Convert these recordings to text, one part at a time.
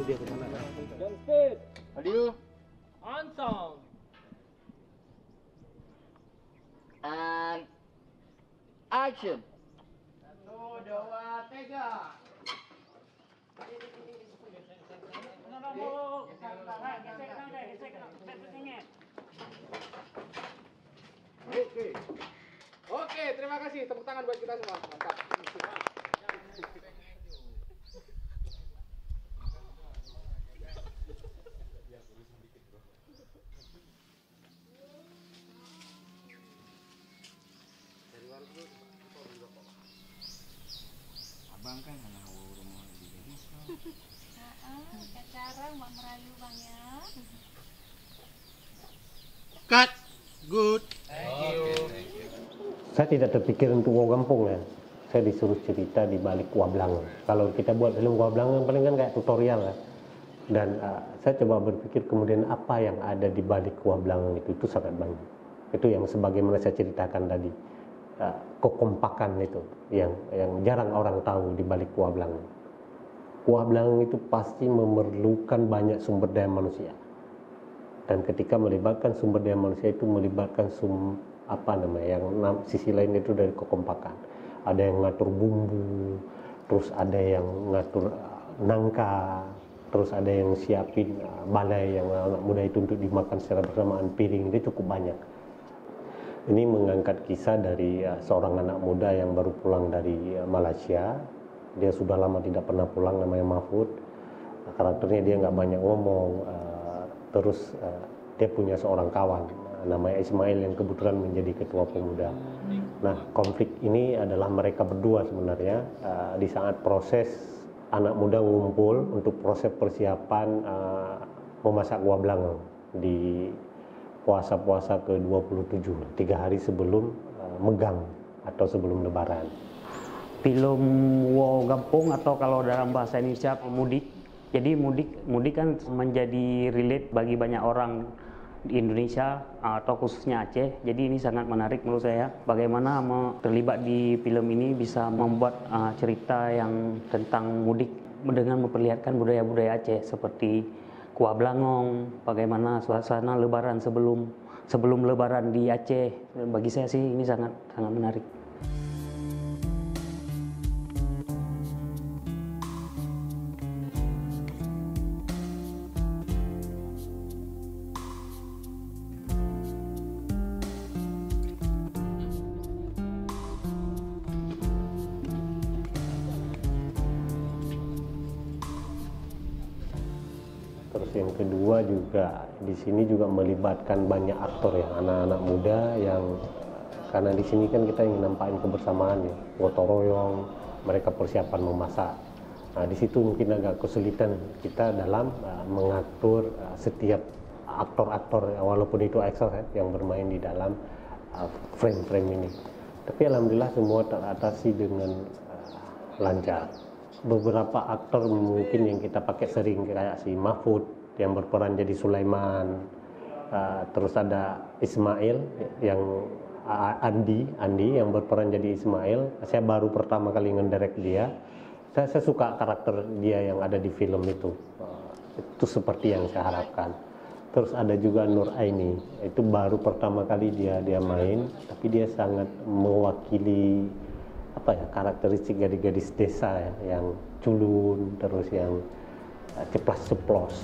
dia ke sana kan. Jump speed. Audio. On sound. And action. 1, 2, 3. Oke, terima kasih. Tepuk tangan buat kita semua. Mantap. Abang kan anak rumah di Indonesia. Sekarang Mbak merayu Bang ya. Cut. Good. Saya tidak terpikir untuk Gua Gampung ya. Saya disuruh cerita di balik Wablang. Kalau kita buat film Wablang paling kan kayak tutorial ya. Dan saya coba berpikir kemudian apa yang ada di balik Wablang itu sangat banyak. Itu yang sebagaimana saya ceritakan tadi. Kekompakan itu yang jarang orang tahu di balik Wablang. Wablang itu pasti memerlukan banyak sumber daya manusia. Dan ketika melibatkan sumber daya manusia itu melibatkan yang sisi lain itu dari kekompakan. Ada yang ngatur bumbu, terus ada yang ngatur nangka, terus ada yang siapin balai yang anak muda itu untuk dimakan secara bersamaan, piring itu cukup banyak. Ini mengangkat kisah dari seorang anak muda yang baru pulang dari Malaysia. Dia sudah lama tidak pernah pulang, namanya Mahfud. Karakternya dia nggak banyak ngomong. Terus dia punya seorang kawan namanya Ismail yang kebetulan menjadi ketua pemuda. Nah, konflik ini adalah mereka berdua sebenarnya di saat proses anak muda ngumpul untuk proses persiapan memasak Wablang di puasa-puasa ke-27, 3 hari sebelum Megang atau sebelum Lebaran. Film Wo Gampung atau kalau dalam bahasa Indonesia mudik. Jadi mudik kan menjadi relate bagi banyak orang di Indonesia atau khususnya Aceh. Jadi ini sangat menarik menurut saya. Bagaimana terlibat di film ini bisa membuat cerita yang tentang mudik dengan memperlihatkan budaya-budaya Aceh seperti kuah blangong, bagaimana suasana Lebaran sebelum Lebaran di Aceh. Bagi saya sih ini sangat menarik. Terus yang kedua juga di sini juga melibatkan banyak aktor ya, anak-anak muda yang karena di sini kan kita ingin nampakin kebersamaan ya, gotong royong, mereka persiapan memasak. Nah, di situ mungkin agak kesulitan kita dalam mengatur setiap aktor-aktor walaupun itu aktor ya, yang bermain di dalam frame-frame ini. Tapi alhamdulillah semua teratasi dengan lancar. Beberapa aktor mungkin yang kita pakai sering kayak si Mahfud yang berperan jadi Sulaiman, terus ada Ismail yang Andi yang berperan jadi Ismail. Saya baru pertama kali ngedirect dia. Saya suka karakter dia yang ada di film itu seperti yang saya harapkan. Terus ada juga Nur Aini, itu baru pertama kali dia main, tapi dia sangat mewakili karakteristik gadis-gadis desa ya, yang culun, terus yang ceplas ceplos.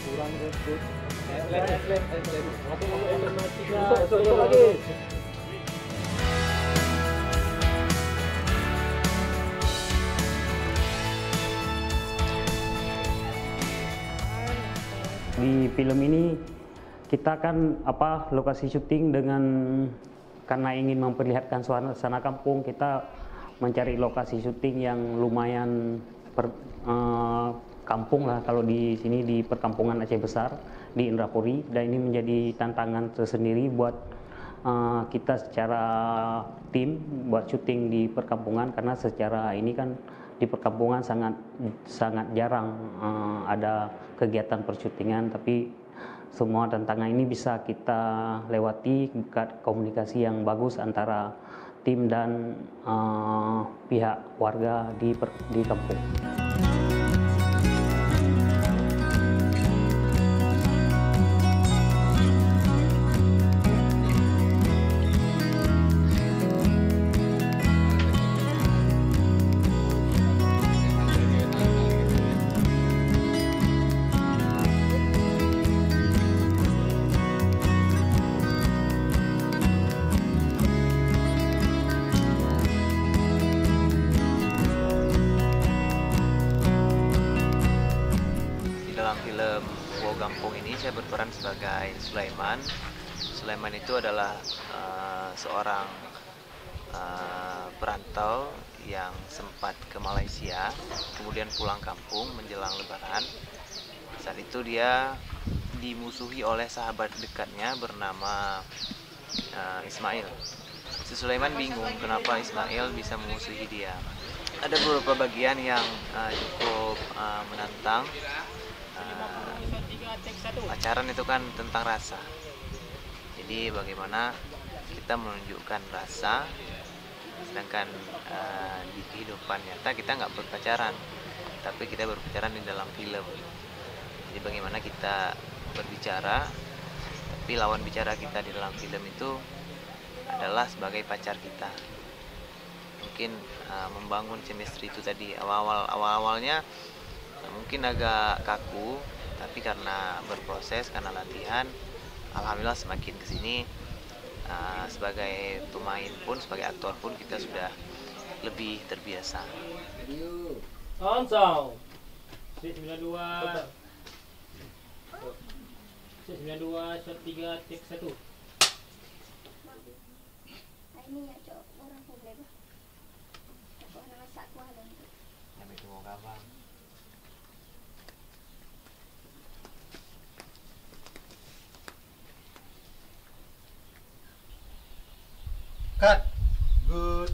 Kurang good. Masuk lagi. Di film ini kita kan lokasi syuting karena ingin memperlihatkan suasana kampung, kita mencari lokasi syuting yang lumayan kampung lah kalau di sini di perkampungan Aceh Besar di Indrapuri, dan ini menjadi tantangan tersendiri buat kita secara tim buat syuting di perkampungan karena secara ini kan di perkampungan sangat jarang ada kegiatan persyutingan, tapi semua tantangan ini bisa kita lewati komunikasi yang bagus antara tim dan pihak warga di kampung. Film Wow Gampung ini saya berperan sebagai Sulaiman. Sulaiman itu adalah seorang perantau yang sempat ke Malaysia, kemudian pulang kampung menjelang Lebaran. Saat itu dia dimusuhi oleh sahabat dekatnya bernama Ismail. Si Sulaiman bingung kenapa Ismail bisa memusuhi dia. Ada beberapa bagian yang cukup menantang. Pacaran itu kan tentang rasa, jadi bagaimana kita menunjukkan rasa, sedangkan di kehidupan nyata kita nggak berpacaran, tapi kita berpacaran di dalam film. Jadi bagaimana kita berbicara, tapi lawan bicara kita di dalam film itu adalah sebagai pacar kita. Mungkin membangun chemistry itu tadi awalnya mungkin agak kaku, tapi karena berproses, karena latihan, alhamdulillah semakin kesini sebagai pemain pun, sebagai aktor pun kita sudah lebih terbiasa. On sound. 92. 92 shot 3 take 1. Ini ya cok orang boleh bah. Kok nama sakwa dan itu. Yang itu mau gampang. Cut. Good.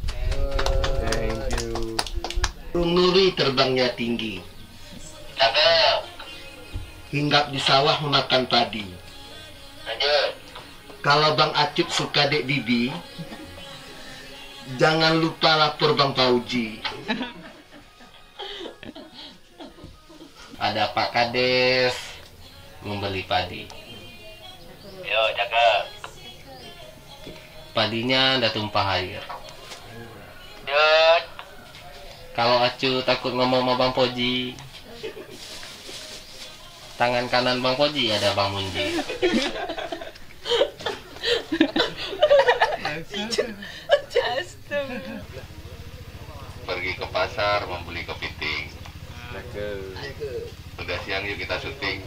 Thank you. Burung nuri terbangnya tinggi. Hinggap di sawah memakan padi. Kalau Bang Acup suka Dek Bibi, jangan lupa lapor Bang Pauji. Ada Pak Kades membeli padi. Yo, jaga. Padinya udah tumpah air. Kalau Acu takut ngomong sama Bang Poji, tangan kanan Bang Poji ada Bang Mundi. Pergi ke pasar membeli kepiting. Udah siang yuk kita syuting.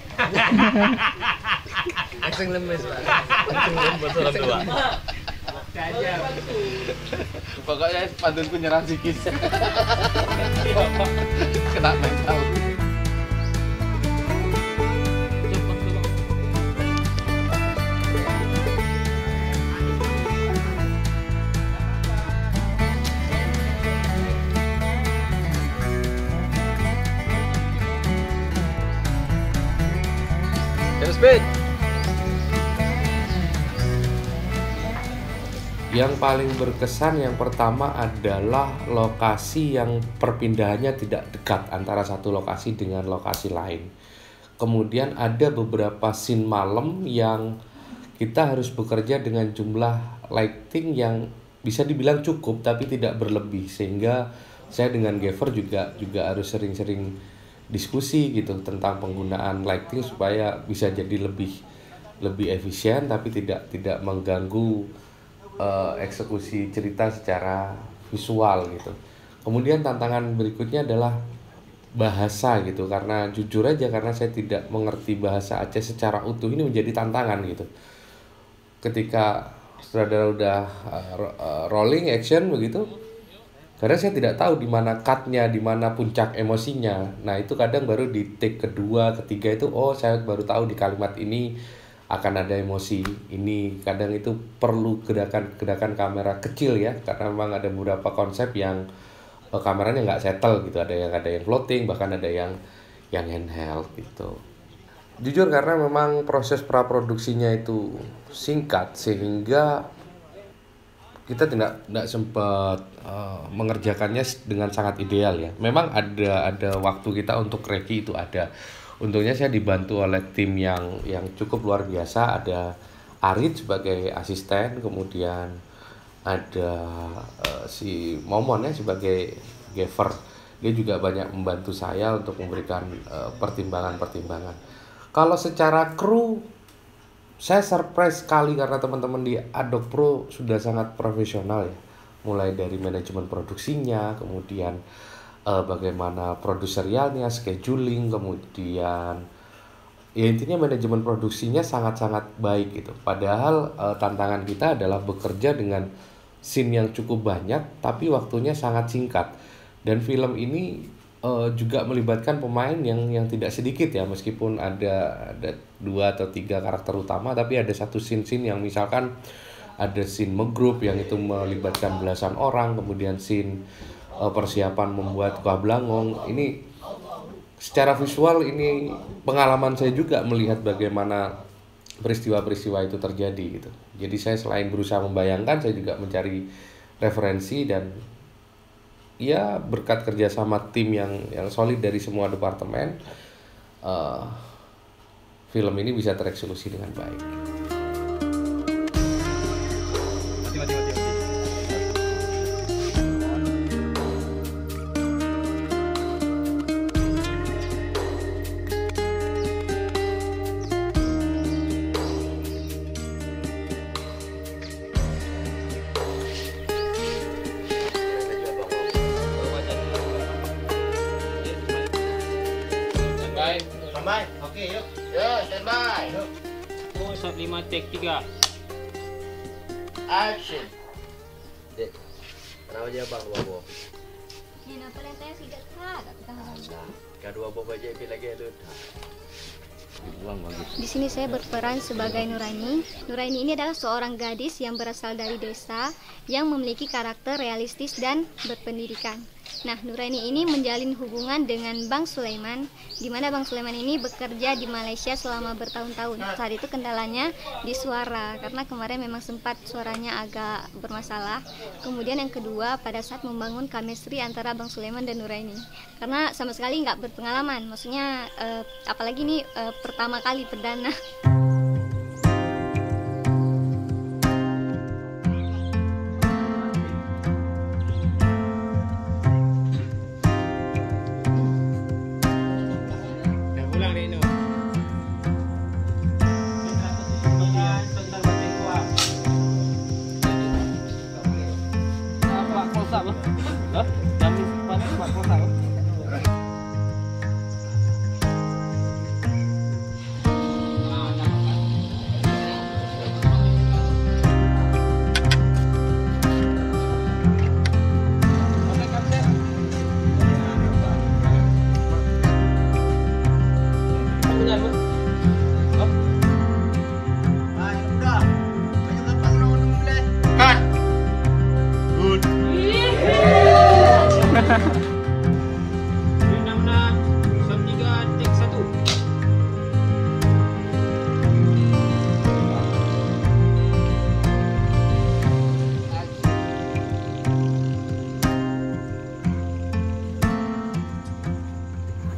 Langsung lemes Pak. Langsung lemes orang tua. Pokoknya pantunku nyerang sikis. Kena mental. Speed. Yang paling berkesan yang pertama adalah lokasi yang perpindahannya tidak dekat antara satu lokasi dengan lokasi lain. Kemudian ada beberapa scene malam yang kita harus bekerja dengan jumlah lighting yang bisa dibilang cukup tapi tidak berlebih, sehingga saya dengan Gaffer juga harus sering-sering diskusi gitu tentang penggunaan lighting supaya bisa jadi lebih efisien tapi tidak mengganggu eksekusi cerita secara visual gitu. Kemudian tantangan berikutnya adalah bahasa gitu, karena jujur aja karena saya tidak mengerti bahasa Aceh secara utuh, ini menjadi tantangan gitu. Ketika sutradara udah rolling action begitu, karena saya tidak tahu di mana cut-nya, di mana puncak emosinya. Nah, itu kadang baru di take kedua, ketiga itu saya baru tahu di kalimat ini akan ada emosi ini. Kadang itu perlu gerakan kamera kecil ya, karena memang ada beberapa konsep yang kameranya nggak settle gitu, ada yang floating, bahkan ada yang handheld gitu. Jujur karena memang proses praproduksinya itu singkat sehingga kita tidak sempat mengerjakannya dengan sangat ideal ya. Memang ada waktu kita untuk reki itu ada. Untungnya saya dibantu oleh tim yang cukup luar biasa. Ada Arit sebagai asisten, kemudian ada si Momon ya sebagai gaffer. Dia juga banyak membantu saya untuk memberikan pertimbangan-pertimbangan. Kalau secara kru, saya surprise sekali karena teman-teman di Adobe Pro sudah sangat profesional ya. Mulai dari manajemen produksinya, kemudian bagaimana produserialnya, scheduling, kemudian ya intinya manajemen produksinya sangat-sangat baik gitu. Padahal tantangan kita adalah bekerja dengan scene yang cukup banyak tapi waktunya sangat singkat. Dan film ini juga melibatkan pemain yang tidak sedikit ya, meskipun ada 2 atau 3 karakter utama, tapi ada satu scene yang misalkan ada scene megrup yang itu melibatkan belasan orang, kemudian scene persiapan membuat kuah blangong. Ini secara visual ini pengalaman saya juga melihat bagaimana peristiwa-peristiwa itu terjadi gitu. Jadi saya selain berusaha membayangkan, saya juga mencari referensi dan ya berkat kerjasama tim yang solid dari semua departemen, film ini bisa tereksekusi dengan baik. Standby. Oke, yuk. Yo, standby. Oh, shot 5 take 3. Action. Dek, kenapa aja bang dua Ni nak pelan-pelan sigat tak tahu. Kedua bobo aja lagi lu. Di sini saya berperan sebagai Nuraini. Nuraini ini adalah seorang gadis yang berasal dari desa yang memiliki karakter realistis dan berpendidikan. Nah, Nuraini ini menjalin hubungan dengan Bang Sulaiman, di mana Bang Sulaiman ini bekerja di Malaysia selama bertahun-tahun. Saat itu kendalanya di suara, karena kemarin memang sempat suaranya agak bermasalah. Kemudian yang kedua, pada saat membangun chemistry antara Bang Sulaiman dan Nuraini, karena sama sekali nggak berpengalaman, maksudnya apalagi ini pertama kali perdana.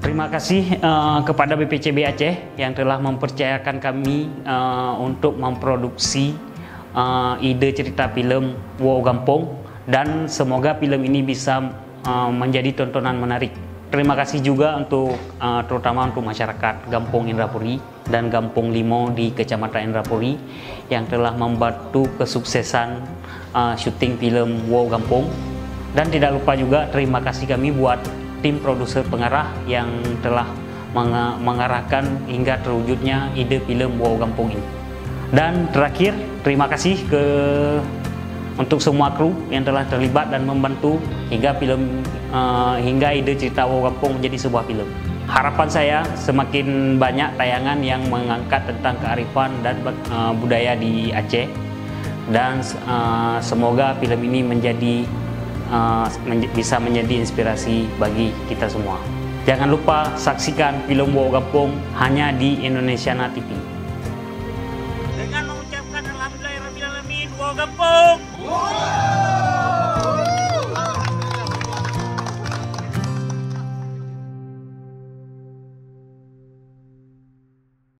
Terima kasih kepada BPCB Aceh yang telah mempercayakan kami untuk memproduksi ide cerita film Wow Gampong, dan semoga film ini bisa menjadi tontonan menarik. Terima kasih juga untuk terutama untuk masyarakat Gampong Indrapuri dan Gampong Limo di Kecamatan Indrapuri yang telah membantu kesuksesan syuting film Wow Gampong. Dan tidak lupa juga terima kasih kami buat tim produser pengarah yang telah mengarahkan hingga terwujudnya ide film Wow Gampong ini. Dan terakhir, terima kasih untuk semua kru yang telah terlibat dan membantu hingga hingga ide cerita Wow Gampong menjadi sebuah film. Harapan saya semakin banyak tayangan yang mengangkat tentang kearifan dan budaya di Aceh, dan semoga film ini menjadi bisa menjadi inspirasi bagi kita semua. Jangan lupa saksikan film Wow Kampung hanya di Indonesiana TV. Dengan mengucapkan alhamdulillahirabbil alamin, Wow Kampung